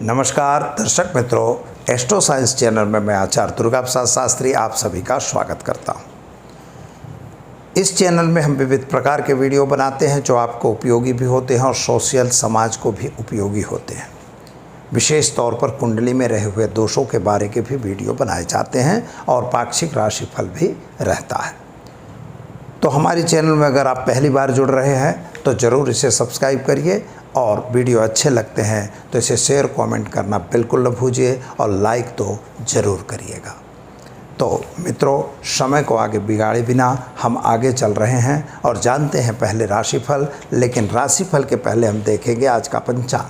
नमस्कार दर्शक मित्रों, एस्ट्रो साइंस चैनल में मैं आचार्य दुर्गा प्रसाद शास्त्री आप सभी का स्वागत करता हूं। इस चैनल में हम विविध प्रकार के वीडियो बनाते हैं जो आपको उपयोगी भी होते हैं और सोशल समाज को भी उपयोगी होते हैं। विशेष तौर पर कुंडली में रहे हुए दोषों के बारे के भी वीडियो बनाए जाते हैं और पाक्षिक राशिफल भी रहता है। तो हमारे चैनल में अगर आप पहली बार जुड़ रहे हैं तो ज़रूर इसे सब्सक्राइब करिए और वीडियो अच्छे लगते हैं तो इसे शेयर कमेंट करना बिल्कुल न भूलिए और लाइक तो ज़रूर करिएगा। तो मित्रों, समय को आगे बिगाड़े बिना हम आगे चल रहे हैं और जानते हैं पहले राशिफल। लेकिन राशिफल के पहले हम देखेंगे आज का पंचांग।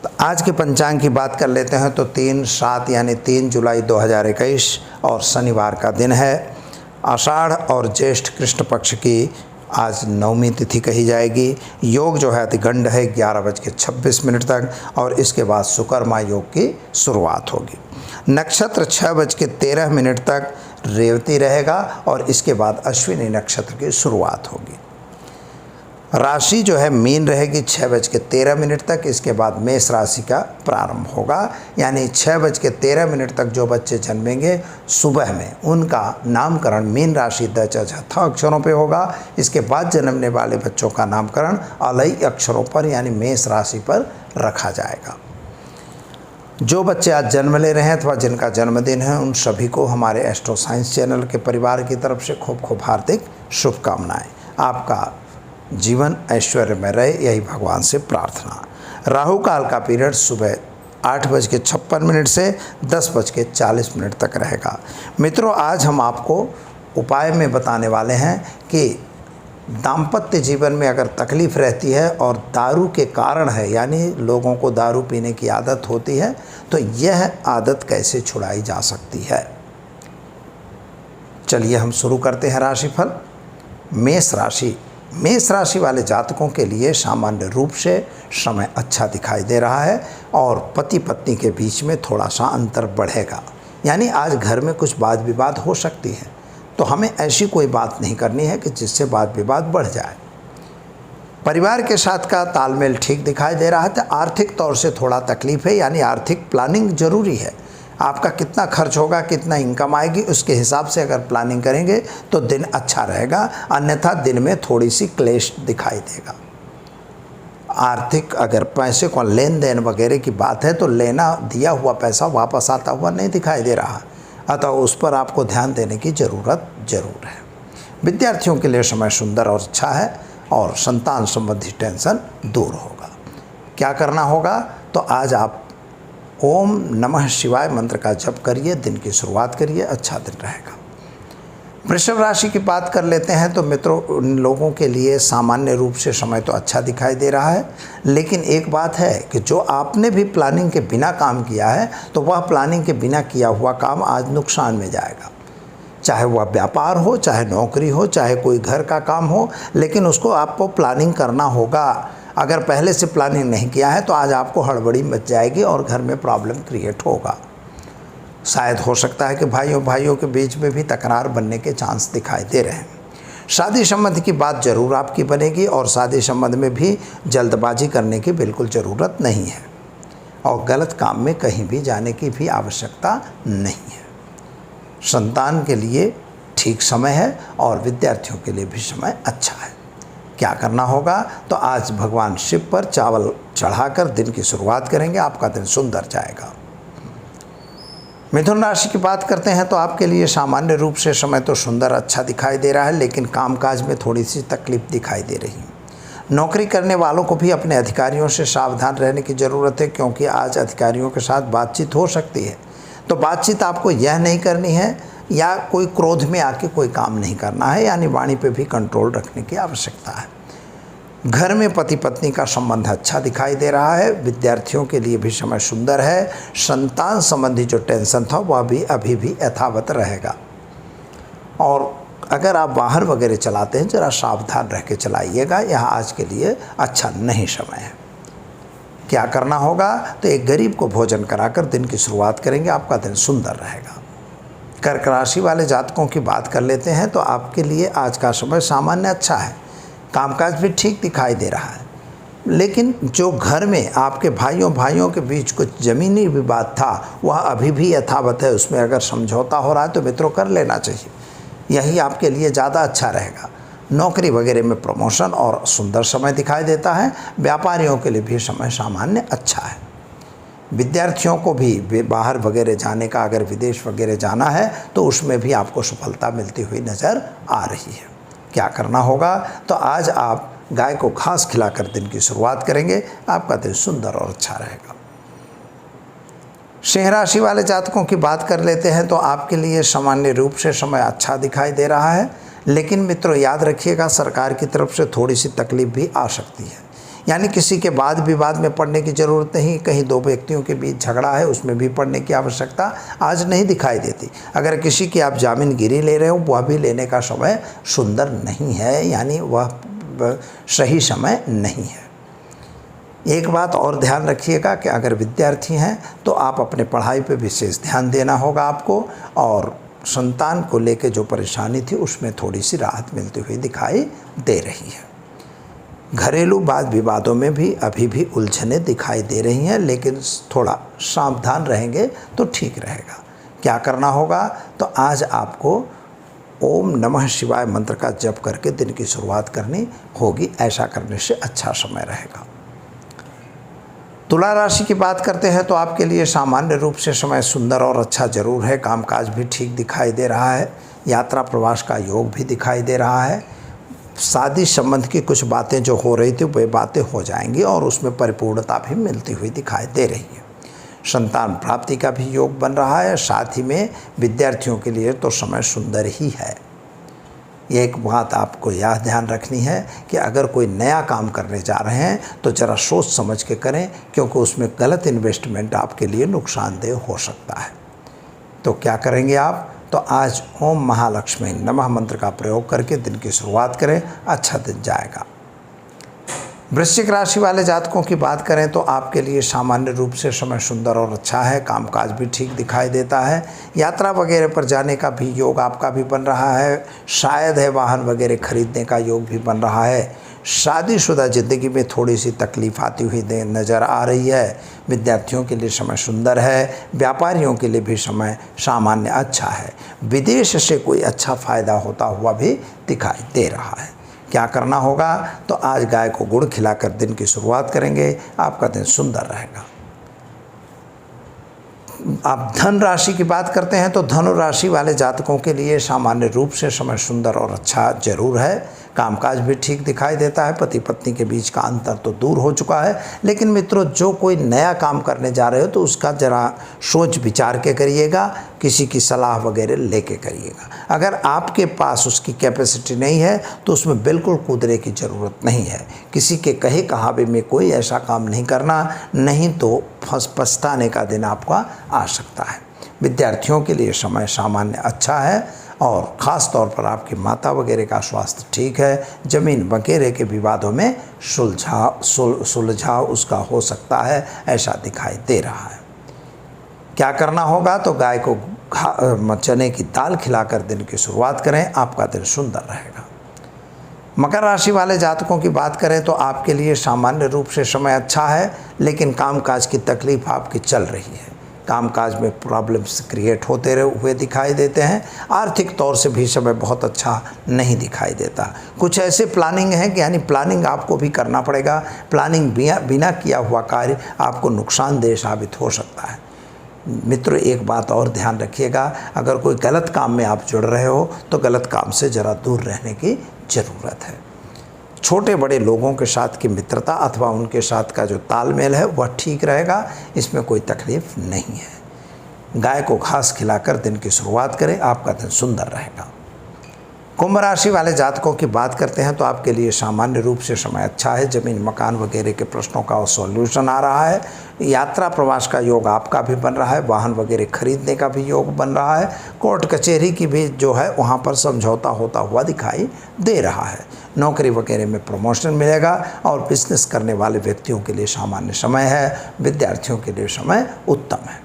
तो आज के पंचांग की बात कर लेते हैं तो 3/7 यानी 3 जुलाई 2021 और शनिवार का दिन है। आषाढ़ और ज्येष्ठ कृष्ण पक्ष की आज नवमी तिथि कही जाएगी। योग जो है अतिगंड है 11:26 तक और इसके बाद सुकर्मा योग की शुरुआत होगी। नक्षत्र 6:13 तक रेवती रहेगा और इसके बाद अश्विनी नक्षत्र की शुरुआत होगी। राशि जो है मीन रहेगी 6:13 तक। इसके बाद मेष राशि का प्रारंभ होगा, यानी 6:13 तक जो बच्चे जन्मेंगे सुबह में उनका नामकरण मीन राशि द च झ थ अक्षरों पे होगा। इसके बाद जन्मने वाले बच्चों का नामकरण अलई अक्षरों पर यानी मेष राशि पर रखा जाएगा। जो बच्चे आज जन्म ले रहे हैं अथवा जिनका जन्मदिन है उन सभी को हमारे एस्ट्रो साइंस चैनल के परिवार की तरफ से खूब खूब हार्दिक शुभकामनाएं। आपका जीवन ऐश्वर्य में रहे, यही भगवान से प्रार्थना। राहु काल का पीरियड सुबह 8:56 से 10:40 तक रहेगा। मित्रों, आज हम आपको उपाय में बताने वाले हैं कि दाम्पत्य जीवन में अगर तकलीफ़ रहती है और दारू के कारण है, यानी लोगों को दारू पीने की आदत होती है, तो यह आदत कैसे छुड़ाई जा सकती है। चलिए हम शुरू करते हैं राशिफल। मेष राशि वाले जातकों के लिए सामान्य रूप से समय अच्छा दिखाई दे रहा है और पति पत्नी के बीच में थोड़ा सा अंतर बढ़ेगा, यानी आज घर में कुछ वाद विवाद हो सकती है। तो हमें ऐसी कोई बात नहीं करनी है कि जिससे वाद विवाद बढ़ जाए। परिवार के साथ का तालमेल ठीक दिखाई दे रहा है। तो आर्थिक तौर से थोड़ा तकलीफ है, यानी आर्थिक प्लानिंग जरूरी है। आपका कितना खर्च होगा, कितना इनकम आएगी, उसके हिसाब से अगर प्लानिंग करेंगे तो दिन अच्छा रहेगा, अन्यथा दिन में थोड़ी सी क्लेश दिखाई देगा। आर्थिक अगर पैसे को लेन देन वगैरह की बात है तो लेना दिया हुआ पैसा वापस आता हुआ नहीं दिखाई दे रहा, अतः उस पर आपको ध्यान देने की ज़रूरत जरूर है। विद्यार्थियों के लिए समय सुंदर और अच्छा है और संतान संबंधी टेंशन दूर होगा। क्या करना होगा, तो आज आप ओम नमः शिवाय मंत्र का जप करिए, दिन की शुरुआत करिए, अच्छा दिन रहेगा। वृषभ राशि की बात कर लेते हैं तो मित्रों, उन लोगों के लिए सामान्य रूप से समय तो अच्छा दिखाई दे रहा है, लेकिन एक बात है कि जो आपने भी प्लानिंग के बिना काम किया है तो वह प्लानिंग के बिना किया हुआ काम आज नुकसान में जाएगा। चाहे वह व्यापार हो, चाहे नौकरी हो, चाहे कोई घर का काम हो, लेकिन उसको आपको प्लानिंग करना होगा। अगर पहले से प्लानिंग नहीं किया है तो आज आपको हड़बड़ी मच जाएगी और घर में प्रॉब्लम क्रिएट होगा। शायद हो सकता है कि भाइयों के बीच में भी तकरार बनने के चांस दिखाई दे रहे हैं। शादी संबंध की बात ज़रूर आपकी बनेगी और शादी संबंध में भी जल्दबाजी करने की बिल्कुल ज़रूरत नहीं है और गलत काम में कहीं भी जाने की भी आवश्यकता नहीं है। संतान के लिए ठीक समय है और विद्यार्थियों के लिए भी समय अच्छा है। क्या करना होगा, तो आज भगवान शिव पर चावल चढ़ाकर दिन की शुरुआत करेंगे, आपका दिन सुंदर जाएगा। मिथुन राशि की बात करते हैं तो आपके लिए सामान्य रूप से समय तो सुंदर अच्छा दिखाई दे रहा है, लेकिन कामकाज में थोड़ी सी तकलीफ दिखाई दे रही है। नौकरी करने वालों को भी अपने अधिकारियों से सावधान रहने की ज़रूरत है, क्योंकि आज अधिकारियों के साथ बातचीत हो सकती है। तो बातचीत आपको यह नहीं करनी है या कोई क्रोध में आके कोई काम नहीं करना है, यानी वाणी पे भी कंट्रोल रखने की आवश्यकता है। घर में पति पत्नी का संबंध अच्छा दिखाई दे रहा है। विद्यार्थियों के लिए भी समय सुंदर है। संतान संबंधी जो टेंशन था वह भी अभी भी यथावत रहेगा। और अगर आप वाहन वगैरह चलाते हैं ज़रा सावधान रह के चलाइएगा, यह आज के लिए अच्छा नहीं समय है। क्या करना होगा, तो एक गरीब को भोजन कराकर दिन की शुरुआत करेंगे, आपका दिन सुंदर रहेगा। कर्क राशि वाले जातकों की बात कर लेते हैं तो आपके लिए आज का समय सामान्य अच्छा है। कामकाज भी ठीक दिखाई दे रहा है। लेकिन जो घर में आपके भाइयों के बीच कुछ ज़मीनी विवाद था वह अभी भी यथावत है, उसमें अगर समझौता हो रहा है तो मित्रों कर लेना चाहिए, यही आपके लिए ज़्यादा अच्छा रहेगा। नौकरी वगैरह में प्रमोशन और सुंदर समय दिखाई देता है। व्यापारियों के लिए भी समय सामान्य अच्छा है। विद्यार्थियों को भी बाहर वगैरह जाने का, अगर विदेश वगैरह जाना है तो उसमें भी आपको सफलता मिलती हुई नज़र आ रही है। क्या करना होगा, तो आज आप गाय को घास खिलाकर दिन की शुरुआत करेंगे, आपका दिन सुंदर और अच्छा रहेगा। सिंह राशि वाले जातकों की बात कर लेते हैं तो आपके लिए सामान्य रूप से समय अच्छा दिखाई दे रहा है, लेकिन मित्रों याद रखिएगा सरकार की तरफ से थोड़ी सी तकलीफ भी आ सकती है। यानी किसी के बाद विवाद में पड़ने की ज़रूरत नहीं, कहीं दो व्यक्तियों के बीच झगड़ा है उसमें भी पड़ने की आवश्यकता आज नहीं दिखाई देती। अगर किसी की आप जामीनगिरी ले रहे हो वह भी लेने का समय सुंदर नहीं है, यानी वह सही समय नहीं है। एक बात और ध्यान रखिएगा कि अगर विद्यार्थी हैं तो आप अपने पढ़ाई पे विशेष ध्यान देना होगा आपको, और संतान को लेकर जो परेशानी थी उसमें थोड़ी सी राहत मिलती हुई दिखाई दे रही है। घरेलू वाद विवादों में भी अभी भी उलझने दिखाई दे रही हैं, लेकिन थोड़ा सावधान रहेंगे तो ठीक रहेगा। क्या करना होगा, तो आज आपको ओम नमः शिवाय मंत्र का जप करके दिन की शुरुआत करनी होगी, ऐसा करने से अच्छा समय रहेगा। तुला राशि की बात करते हैं तो आपके लिए सामान्य रूप से समय सुंदर और अच्छा जरूर है। कामकाज भी ठीक दिखाई दे रहा है, यात्रा प्रवास का योग भी दिखाई दे रहा है। शादी संबंध की कुछ बातें जो हो रही थी वे बातें हो जाएंगी और उसमें परिपूर्णता भी मिलती हुई दिखाई दे रही है। संतान प्राप्ति का भी योग बन रहा है, साथ ही में विद्यार्थियों के लिए तो समय सुंदर ही है। एक बात आपको यह ध्यान रखनी है कि अगर कोई नया काम करने जा रहे हैं तो ज़रा सोच समझ के करें, क्योंकि उसमें गलत इन्वेस्टमेंट आपके लिए नुकसानदेह हो सकता है। तो क्या करेंगे आप, तो आज ओम महालक्ष्मी नमः मंत्र का प्रयोग करके दिन की शुरुआत करें, अच्छा दिन जाएगा। वृश्चिक राशि वाले जातकों की बात करें तो आपके लिए सामान्य रूप से समय सुंदर और अच्छा है। कामकाज भी ठीक दिखाई देता है। यात्रा वगैरह पर जाने का भी योग आपका भी बन रहा है। शायद है वाहन वगैरह खरीदने का योग भी बन रहा है। शादीशुदा ज़िंदगी में थोड़ी सी तकलीफ आती हुई नज़र आ रही है। विद्यार्थियों के लिए समय सुंदर है। व्यापारियों के लिए भी समय सामान्य अच्छा है। विदेश से कोई अच्छा फ़ायदा होता हुआ भी दिखाई दे रहा है। क्या करना होगा, तो आज गाय को गुड़ खिलाकर दिन की शुरुआत करेंगे, आपका दिन सुंदर रहेगा। आप धन राशि की बात करते हैं तो धनु राशि वाले जातकों के लिए सामान्य रूप से समय सुंदर और अच्छा जरूर है। कामकाज भी ठीक दिखाई देता है। पति पत्नी के बीच का अंतर तो दूर हो चुका है, लेकिन मित्रों जो कोई नया काम करने जा रहे हो तो उसका ज़रा सोच विचार के करिएगा, किसी की सलाह वगैरह लेके करिएगा। अगर आपके पास उसकी कैपेसिटी नहीं है तो उसमें बिल्कुल कूदने की ज़रूरत नहीं है। किसी के कहे कहावे में कोई ऐसा काम नहीं करना, नहीं तो पछताने का दिन आपका आ सकता है। विद्यार्थियों के लिए समय सामान्य अच्छा है और ख़ास तौर पर आपकी माता वगैरह का स्वास्थ्य ठीक है। ज़मीन वगैरह के विवादों में सुलझाव उसका हो सकता है, ऐसा दिखाई दे रहा है। क्या करना होगा, तो गाय को चने की दाल खिलाकर दिन की शुरुआत करें, आपका दिन सुंदर रहेगा। मकर राशि वाले जातकों की बात करें तो आपके लिए सामान्य रूप से समय अच्छा है, लेकिन कामकाज की तकलीफ आपकी चल रही है। कामकाज में प्रॉब्लम्स क्रिएट होते हुए दिखाई देते हैं। आर्थिक तौर से भी समय बहुत अच्छा नहीं दिखाई देता। कुछ ऐसे प्लानिंग है कि यानी प्लानिंग आपको भी करना पड़ेगा। प्लानिंग बिना किया हुआ कार्य आपको नुकसानदेह साबित हो सकता है। मित्रों एक बात और ध्यान रखिएगा, अगर कोई गलत काम में आप जुड़ रहे हो तो गलत काम से ज़रा दूर रहने की ज़रूरत है। छोटे बड़े लोगों के साथ की मित्रता अथवा उनके साथ का जो तालमेल है वह ठीक रहेगा, इसमें कोई तकलीफ नहीं है। गाय को घास खिलाकर दिन की शुरुआत करें, आपका दिन सुंदर रहेगा। कुंभ राशि वाले जातकों की बात करते हैं तो आपके लिए सामान्य रूप से समय अच्छा है। ज़मीन मकान वगैरह के प्रश्नों का सॉल्यूशन आ रहा है। यात्रा प्रवास का योग आपका भी बन रहा है। वाहन वगैरह खरीदने का भी योग बन रहा है। कोर्ट कचहरी की भी जो है वहाँ पर समझौता होता हुआ दिखाई दे रहा है। नौकरी वगैरह में प्रमोशन मिलेगा और बिजनेस करने वाले व्यक्तियों के लिए सामान्य समय है। विद्यार्थियों के लिए समय उत्तम है।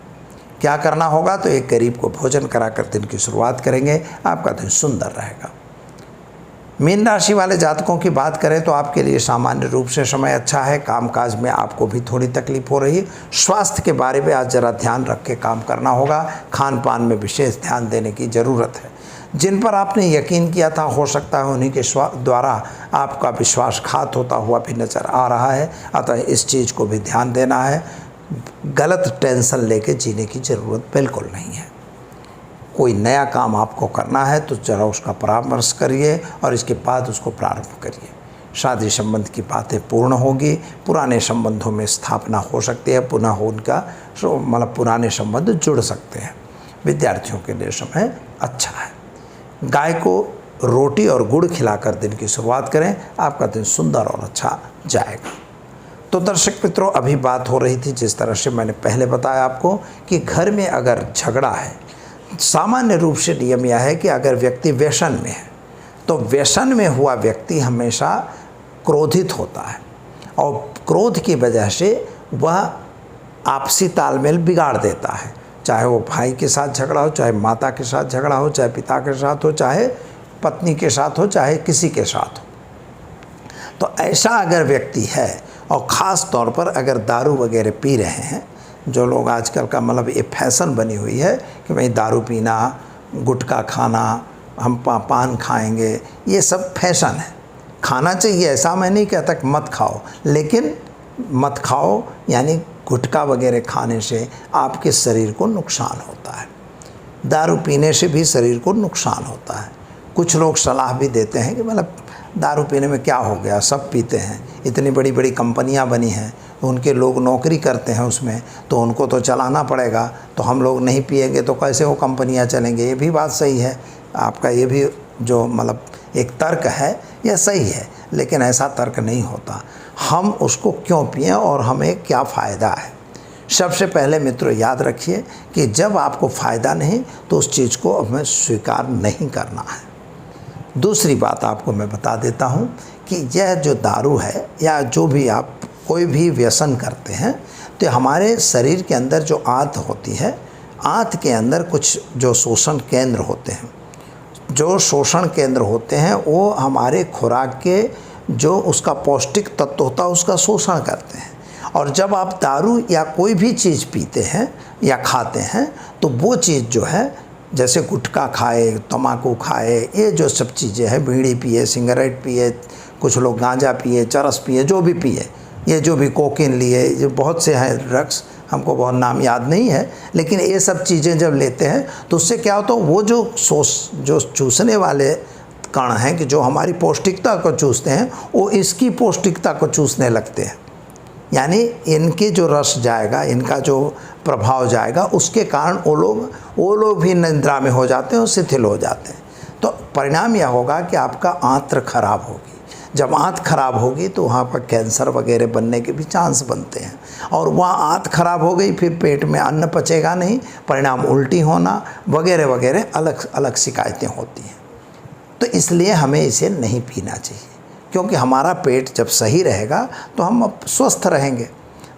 क्या करना होगा, तो एक गरीब को भोजन कराकर दिन की शुरुआत करेंगे, आपका दिन सुंदर रहेगा। मीन राशि वाले जातकों की बात करें तो आपके लिए सामान्य रूप से समय अच्छा है। कामकाज में आपको भी थोड़ी तकलीफ हो रही है। स्वास्थ्य के बारे में आज ज़रा ध्यान रख के काम करना होगा। खान पान में विशेष ध्यान देने की ज़रूरत है। जिन पर आपने यकीन किया था, हो सकता है उन्हीं के द्वारा आपका विश्वासघात होता हुआ भी नज़र आ रहा है। अतः इस चीज़ को भी ध्यान देना है। गलत टेंशन लेके जीने की ज़रूरत बिल्कुल नहीं है। कोई नया काम आपको करना है तो ज़रा उसका परामर्श करिए और इसके बाद उसको प्रारंभ करिए। शादी संबंध की बातें पूर्ण होगी। पुराने संबंधों में स्थापना हो सकती है, पुनः उनका मतलब पुराने संबंध जुड़ सकते हैं। विद्यार्थियों के लिए समय अच्छा है। गाय को रोटी और गुड़ खिलाकर दिन की शुरुआत करें, आपका दिन सुंदर और अच्छा जाएगा। तो दर्शक मित्रों, अभी बात हो रही थी जिस तरह से मैंने पहले बताया आपको कि घर में अगर झगड़ा है, सामान्य रूप से नियम यह है कि अगर व्यक्ति व्यसन में है तो व्यसन में हुआ व्यक्ति हमेशा क्रोधित होता है और क्रोध की वजह से वह आपसी तालमेल बिगाड़ देता है। चाहे वो भाई के साथ झगड़ा हो, चाहे माता के साथ झगड़ा हो, चाहे पिता के साथ हो, चाहे पत्नी के साथ हो, चाहे किसी के साथ हो। तो ऐसा अगर व्यक्ति है और ख़ास तौर पर अगर दारू वगैरह पी रहे हैं, जो लोग आजकल का मतलब ये फैशन बनी हुई है कि भाई दारू पीना, गुटखा खाना, हम पान खाएंगे, ये सब फैशन है। खाना चाहिए, ऐसा मैं नहीं कहता कि मत खाओ, लेकिन मत खाओ यानी गुटखा वगैरह खाने से आपके शरीर को नुकसान होता है। दारू पीने से भी शरीर को नुकसान होता है। कुछ लोग सलाह भी देते हैं कि मतलब दारू पीने में क्या हो गया, सब पीते हैं, इतनी बड़ी बड़ी कंपनियां बनी हैं, उनके लोग नौकरी करते हैं उसमें, तो उनको तो चलाना पड़ेगा, तो हम लोग नहीं पिएंगे तो कैसे वो कंपनियां चलेंगे। ये भी बात सही है आपका, ये भी जो मतलब एक तर्क है यह सही है, लेकिन ऐसा तर्क नहीं होता। हम उसको क्यों पिएं और हमें क्या फ़ायदा है। सबसे पहले मित्रों याद रखिए कि जब आपको फ़ायदा नहीं तो उस चीज़ को हमें स्वीकार नहीं करना है। दूसरी बात आपको मैं बता देता हूँ कि यह जो दारू है या जो भी आप कोई भी व्यसन करते हैं, तो हमारे शरीर के अंदर जो आंत होती है, आंत के अंदर कुछ जो शोषण केंद्र होते हैं, जो शोषण केंद्र होते हैं वो हमारे खुराक के जो उसका पौष्टिक तत्व होता है उसका शोषण करते हैं। और जब आप दारू या कोई भी चीज़ पीते हैं या खाते हैं तो वो चीज़ जो है, जैसे गुटखा खाए, तम्बाकू खाए, ये जो सब चीज़ें हैं, बीड़ी पिए, सिगरेट पिए, कुछ लोग गांजा पिए, चरस पिए, जो भी पिए, ये जो भी कोकीन लिए, ये बहुत से हैं ड्रग्स, हमको बहुत नाम याद नहीं है, लेकिन ये सब चीज़ें जब लेते हैं तो उससे क्या होता है, वो जो चूसने वाले कण हैं कि जो हमारी पौष्टिकता को चूसते हैं, वो इसकी पौष्टिकता को चूसने लगते हैं। यानी इनके जो रस जाएगा, इनका जो प्रभाव जाएगा, उसके कारण वो लोग भी निद्रा में हो जाते हैं और शिथिल हो जाते हैं। तो परिणाम यह होगा कि आपका आंत्र खराब होगी। जब आंत खराब होगी तो वहाँ पर कैंसर वगैरह बनने के भी चांस बनते हैं। और वहाँ आंत खराब हो गई, फिर पेट में अन्न पचेगा नहीं, परिणाम उल्टी होना वगैरह वगैरह अलग अलग शिकायतें होती हैं। तो इसलिए हमें इसे नहीं पीना चाहिए, क्योंकि हमारा पेट जब सही रहेगा तो हम स्वस्थ रहेंगे।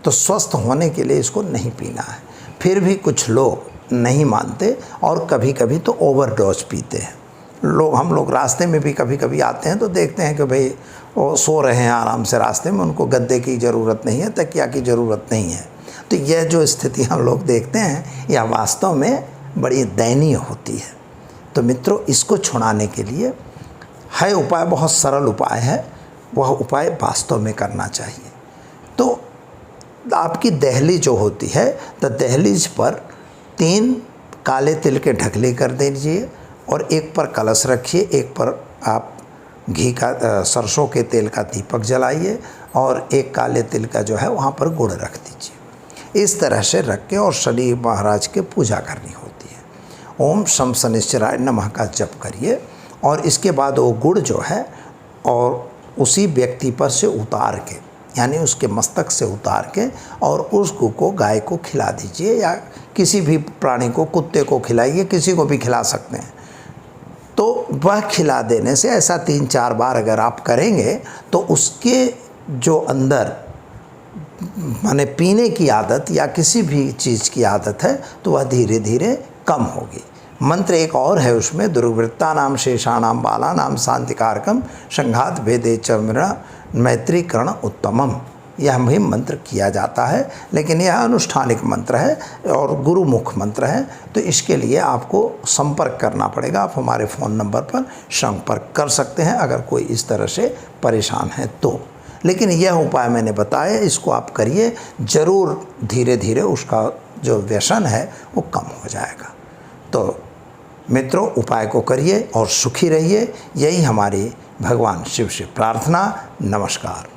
तो स्वस्थ होने के लिए इसको नहीं पीना है। फिर भी कुछ लोग नहीं मानते और कभी कभी तो ओवरडोज पीते हैं। हम लोग रास्ते में भी कभी कभी आते हैं तो देखते हैं कि भाई वो सो रहे हैं आराम से रास्ते में, उनको गद्दे की ज़रूरत नहीं है, तकिया की ज़रूरत नहीं है। तो यह जो स्थिति हम लोग देखते हैं यह वास्तव में बड़ी दयनीय होती है। तो मित्रों, इसको छुड़ाने के लिए है उपाय, बहुत सरल उपाय है, वह उपाय वास्तव में करना चाहिए। तो आपकी दहलीज जो होती है, तो दहलीज पर 3 काले तिल के ढकले कर दीजिए और एक पर कलश रखिए, एक पर आप घी का सरसों के तेल का दीपक जलाइए और एक काले तिल का जो है वहाँ पर गुड़ रख दीजिए। इस तरह से रख के और शनि महाराज की पूजा करनी होती है। ओम शम शनिश्चराय नमः का जप करिए और इसके बाद वो गुड़ जो है और उसी व्यक्ति पर से उतार के, यानी उसके मस्तक से उतार के और उस गुड़ को गाय को खिला दीजिए या किसी भी प्राणी को, कुत्ते को खिलाइए, किसी को भी खिला सकते हैं। तो वह खिला देने से ऐसा 3-4 बार अगर आप करेंगे तो उसके जो अंदर माने पीने की आदत या किसी भी चीज़ की आदत है तो वह धीरे धीरे कम होगी। मंत्र एक और है उसमें, दुर्वृत्ता नाम शेषाणाम बाला नाम शांतिकारकम संघात भेदे चमरा मैत्रीकरण उत्तमम। यह भी मंत्र किया जाता है, लेकिन यह अनुष्ठानिक मंत्र है और गुरुमुख मंत्र है, तो इसके लिए आपको संपर्क करना पड़ेगा। आप हमारे फ़ोन नंबर पर संपर्क कर सकते हैं अगर कोई इस तरह से परेशान है तो। लेकिन यह उपाय मैंने बताया, इसको आप करिए, ज़रूर धीरे धीरे उसका जो व्यसन है वो कम हो जाएगा। तो मित्रों, उपाय को करिए और सुखी रहिए, यही हमारी भगवान शिव से प्रार्थना। नमस्कार।